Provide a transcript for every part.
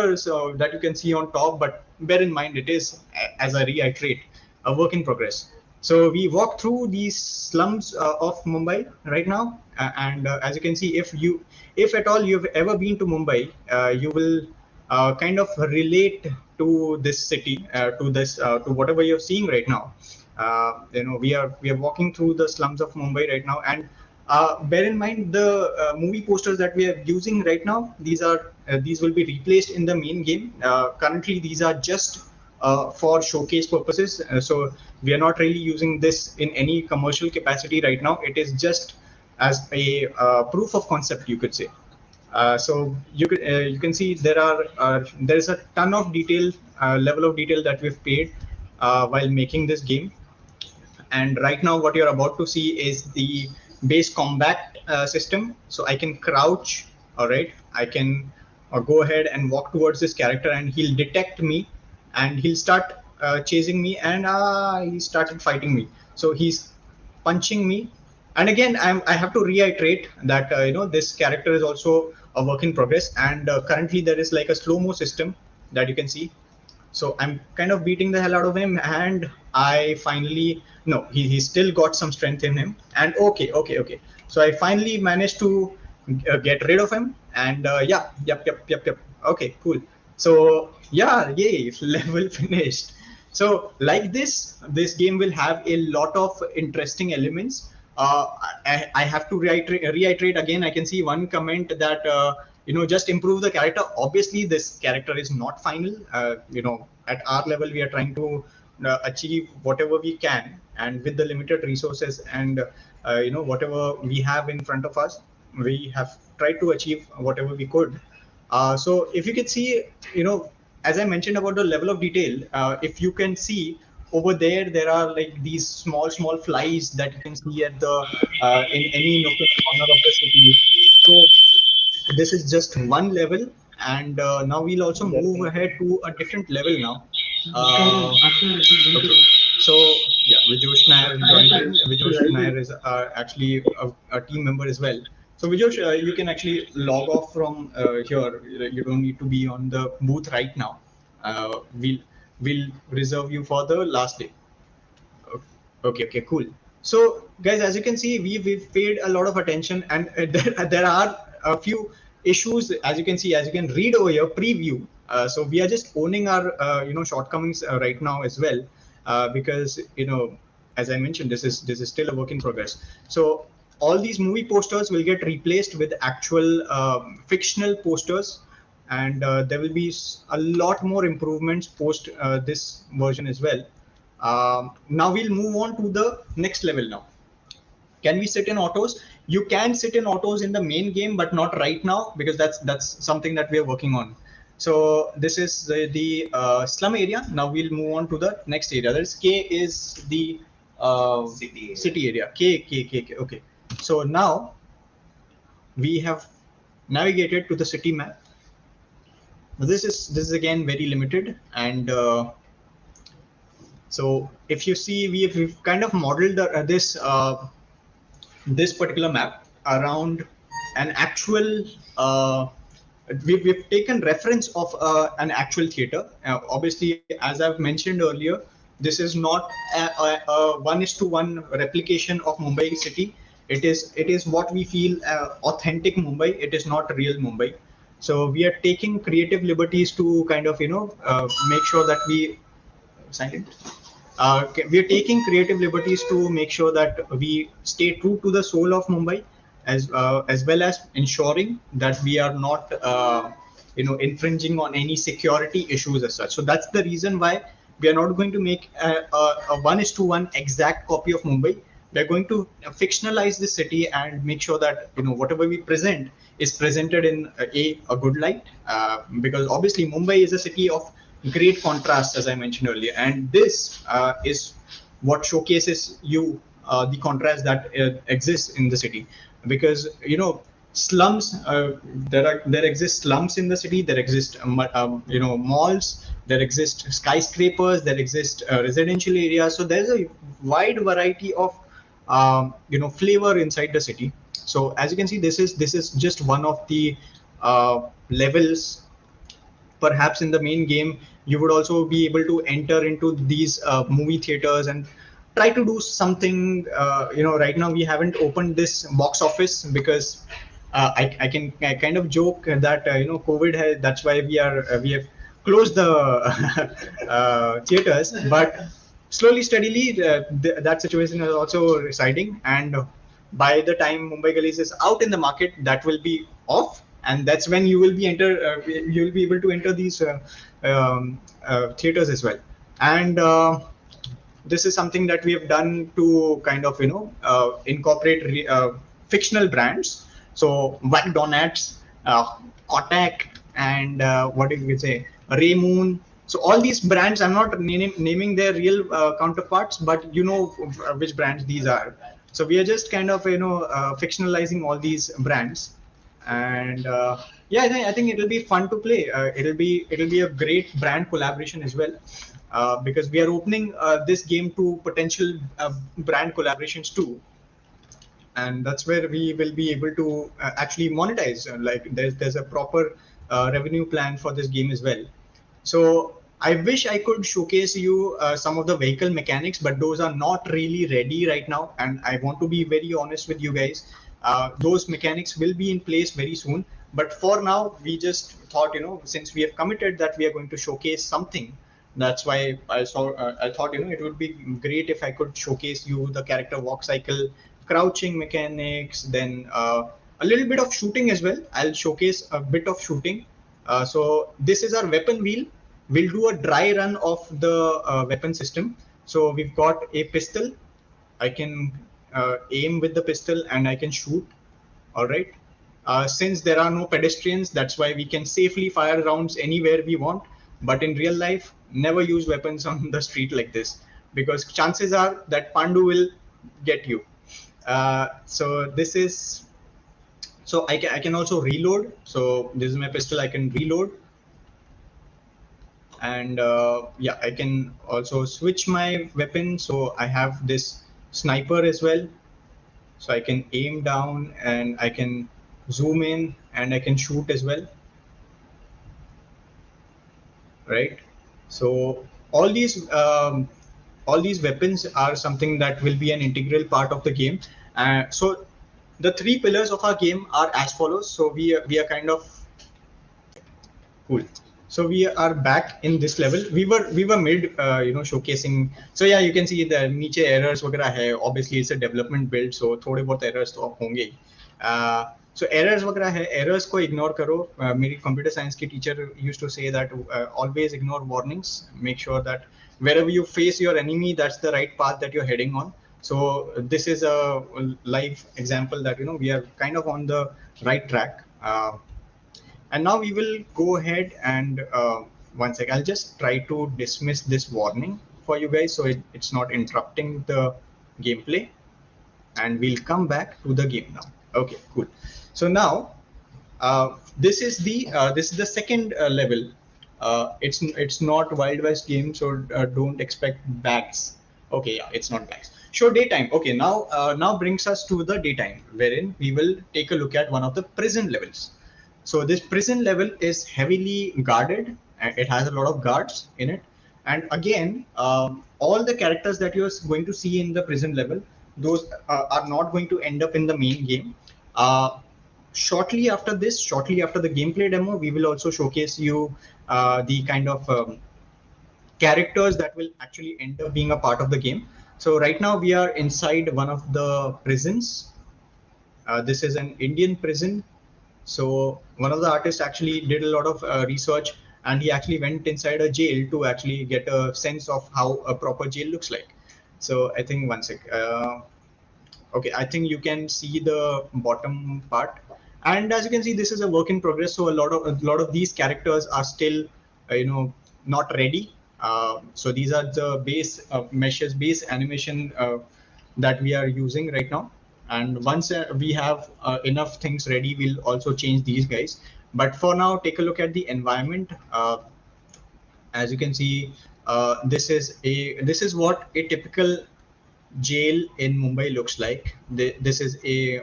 posters that you can see on top, but bear in mind it is, as I reiterate, a work in progress. So we walk through these slums of Mumbai right now, and as you can see, if at all you've ever been to Mumbai, you will kind of relate to this city, to whatever you're seeing right now. We are walking through the slums of Mumbai right now, and bear in mind the movie posters that we are using right now. These will be replaced in the main game. Currently, these are just for showcase purposes. So we are not really using this in any commercial capacity right now. It is just as a proof of concept, you could say. So you can see there is a ton of detail, level of detail that we've paid while making this game. And right now what you're about to see is the base combat system. So I can crouch, all right, I can go ahead and walk towards this character, and he'll detect me, and he'll start chasing me, and he started fighting me. So he's punching me, and again I have to reiterate that this character is also a work in progress, and currently there is like a slow-mo system that you can see. So I'm kind of beating the hell out of him, and I finally, no, he still got some strength in him. And okay. So I finally managed to get rid of him, and yeah, yep. Okay, cool. So yeah, yay, level finished. So like this game will have a lot of interesting elements. I have to reiterate again. I can see one comment that just improve the character. Obviously this character is not final. At our level we are trying to achieve whatever we can, and with the limited resources and whatever we have in front of us, we have tried to achieve whatever we could. So if you can see, as I mentioned about the level of detail, if you can see over there are like these small flies that you can see at the in any nook and corner of the city. So this is just one level, and now we'll also move ahead to a different level now. Okay. So yeah, Vijosh Nair joined. Vijosh Nair is actually a team member as well. So Vijosh, you can actually log off from here. You don't need to be on the booth right now. We'll reserve you for the last day. Okay, cool. So guys, as you can see, we've paid a lot of attention, and there are a few issues. As you can see, as you can read over your preview. So we are just owning our shortcomings right now as well, because as I mentioned, this is still a work in progress. So all these movie posters will get replaced with actual fictional posters, and there will be a lot more improvements post this version as well. Now we'll move on to the next level now. Can we sit in autos? You can sit in autos in the main game, but not right now, because that's something that we are working on. So this is the slum area. Now we'll move on to the next area. That is K is the city area. K. Okay. So now we have navigated to the city map. This is again very limited, and so if you see, we've kind of modeled this particular map around an actual. We've taken reference of an actual theater. Obviously, as I've mentioned earlier, this is not a 1:1 replication of Mumbai city. It is what we feel authentic Mumbai. It is not real Mumbai. So we are taking creative liberties to kind of make sure that we are taking creative liberties to make sure that we stay true to the soul of Mumbai, as well as ensuring that we are not infringing on any security issues as such. So that's the reason why we are not going to make a 1:1 exact copy of Mumbai. We're going to fictionalize the city and make sure that whatever we present is presented in a good light, because obviously Mumbai is a city of great contrast, as I mentioned earlier, and this is what showcases you the contrast that exists in the city. Because slums, there exist slums in the city, there exist malls, there exist skyscrapers, there exist residential areas. So there's a wide variety of flavor inside the city. So as you can see, this is just one of the levels perhaps in the main game you would also be able to enter into these movie theaters and try to do something. Right now we haven't opened this box office because I kind of joke that COVID has, that's why we have closed the theaters, but slowly steadily that situation is also residing, and by the time Mumbai Gullies is out in the market, that will be off, and that's when you will be you will be able to enter these theaters as well. And this is something that we have done to kind of incorporate fictional brands. So McDonald's, Kotak, and what did we say, Raymond. So all these brands, I'm not naming their real counterparts, but you know which brands these are. So we are just kind of fictionalizing all these brands, and yeah, I think it'll be fun to play. It'll be a great brand collaboration as well, because we are opening this game to potential brand collaborations too, and that's where we will be able to actually monetize. Like there's a proper revenue plan for this game as well. So I wish I could showcase you some of the vehicle mechanics, but those are not really ready right now. And I want to be very honest with you guys. Those mechanics will be in place very soon. But for now, we just thought, since we have committed that we are going to showcase something, that's why I thought, it would be great if I could showcase you the character walk cycle, crouching mechanics, then a little bit of shooting as well. I'll showcase a bit of shooting. So this is our weapon wheel. We'll do a dry run of the weapon system. So we've got a pistol. I can aim with the pistol and I can shoot. All right. Since there are no pedestrians, that's why we can safely fire rounds anywhere we want. But in real life, never use weapons on the street like this, because chances are that Pandu will get you. So this is, so I can also reload. So this is my pistol, I can reload. And yeah, I can also switch my weapon. So I have this sniper as well. So I can aim down and I can zoom in and I can shoot as well. Right. So all these weapons are something that will be an integral part of the game. So the three pillars of our game are as follows. So we are kind of cool. So we are back in this level. We were mid, showcasing. So yeah, you can see the niche errors वगैरह है. Obviously, it's a development build, so थोड़े बहुत errors तो होंगे. So errors वगैरह है. Errors को ignore करो. मेरी computer science की teacher used to say that always ignore warnings. Make sure that wherever you face your enemy, that's the right path that you're heading on. So this is a live example that we are kind of on the right track. And now we will go ahead and one sec, I'll just try to dismiss this warning for you guys so it's not interrupting the gameplay, and we'll come back to the game now. Okay, cool. So now this is the second level. It's not Wild West game, so don't expect bags. Okay, yeah, it's not bags. Show daytime. Okay, now brings us to the daytime, wherein we will take a look at one of the prison levels. So this prison level is heavily guarded. It has a lot of guards in it. And again, all the characters that you're going to see in the prison level, those are not going to end up in the main game. Shortly after the gameplay demo, we will also showcase you the kind of characters that will actually end up being a part of the game. So right now we are inside one of the prisons. This is an Indian prison. So one of the artists actually did a lot of research, and he actually went inside a jail to actually get a sense of how a proper jail looks like. So I think one sec. Okay, I think you can see the bottom part, and as you can see, this is a work in progress. So a lot of these characters are still, not ready. So these are the base meshes, base animation that we are using right now. And once we have enough things ready, we'll also change these guys. But for now, take a look at the environment. As you can see, this is what a typical jail in Mumbai looks like. This is a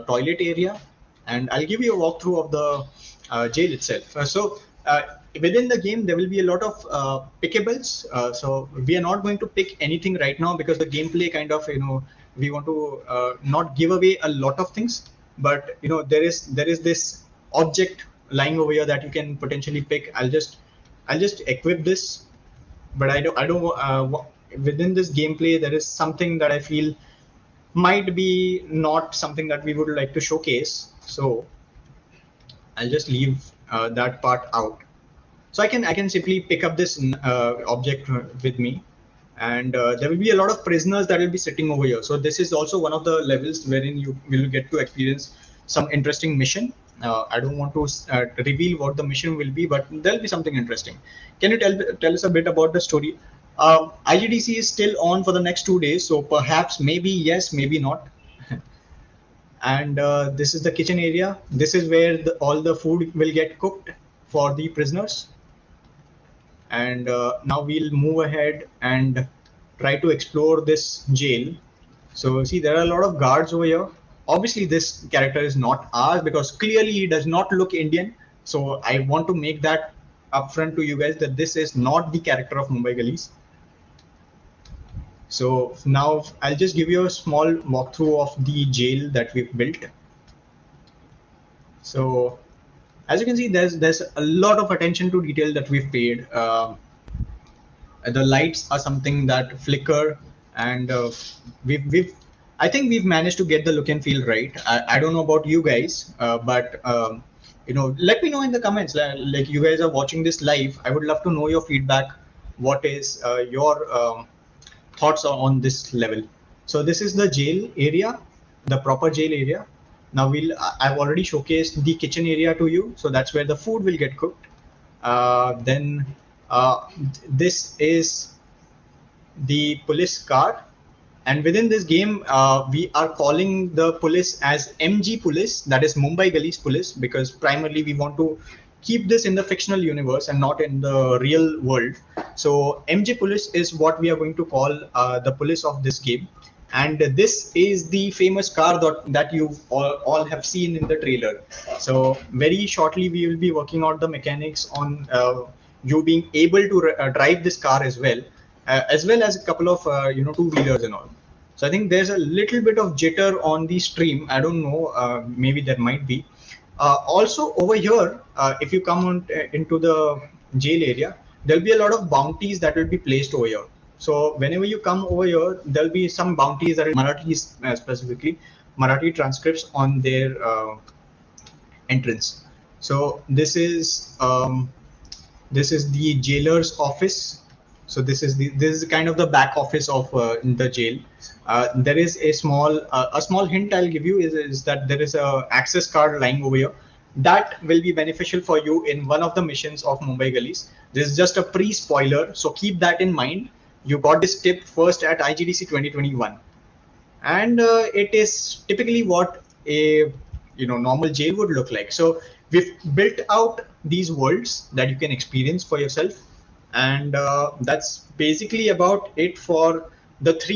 toilet area, and I'll give you a walkthrough of the jail itself. within the game there will be a lot of pickables. So we are not going to pick anything right now because the gameplay kind of, we want to not give away a lot of things. But there is this object lying over here that you can potentially pick. I'll just equip this, but I don't within this gameplay there is something that I feel might be not something that we would like to showcase. So I'll just leave that part out. So I can simply pick up this object with me, and there will be a lot of prisoners that will be sitting over here. So this is also one of the levels wherein you will get to experience some interesting mission. I don't want to reveal what the mission will be, but there'll be something interesting. Can you tell us a bit about the story? IGDC is still on for the next 2 days, so perhaps maybe yes, maybe not. And this is the kitchen area. This is where all the food will get cooked for the prisoners. And now we'll move ahead and try to explore this jail. So see, there are a lot of guards over here. Obviously this character is not ours because clearly he does not look Indian. So I want to make that upfront to you guys that this is not the character of Mumbai Gullies. So now I'll just give you a small walkthrough of the jail that we've built. So as you can see, there's a lot of attention to detail that we've paid. The lights are something that flicker, and I think we've managed to get the look and feel right. I don't know about you guys, but let me know in the comments. Like you guys are watching this live, I would love to know your feedback. What is your thoughts on this level? So this is the jail area, the proper jail area. Now I've already showcased the kitchen area to you, so that's where the food will get cooked. Then this is the police car, and within this game we are calling the police as MG Police, that is Mumbai Gullies Police, because primarily we want to keep this in the fictional universe and not in the real world. So MG Police is what we are going to call the police of this game. And this is the famous car that you all have seen in the trailer. So very shortly we will be working out the mechanics on you being able to drive this car as well as a couple of two-wheelers and all. So I think there's a little bit of jitter on the stream. I don't know, maybe there might be. Also over here, if you come on into the jail area, there'll be a lot of bounties that will be placed over here. So whenever you come over here, there'll be some bounties that are Marathi, specifically Marathi transcripts on their entrance. So this is the jailer's office. So this is kind of the back office of the jail. There is a small hint I'll give you is that there is a access card lying over here. That will be beneficial for you in one of the missions of Mumbai Gullies. This is just a pre-spoiler, so keep that in mind. You got this tip first at IGDC 2021, and it is typically what a normal jail would look like. So we've built out these worlds that you can experience for yourself, and that's basically about it for the 3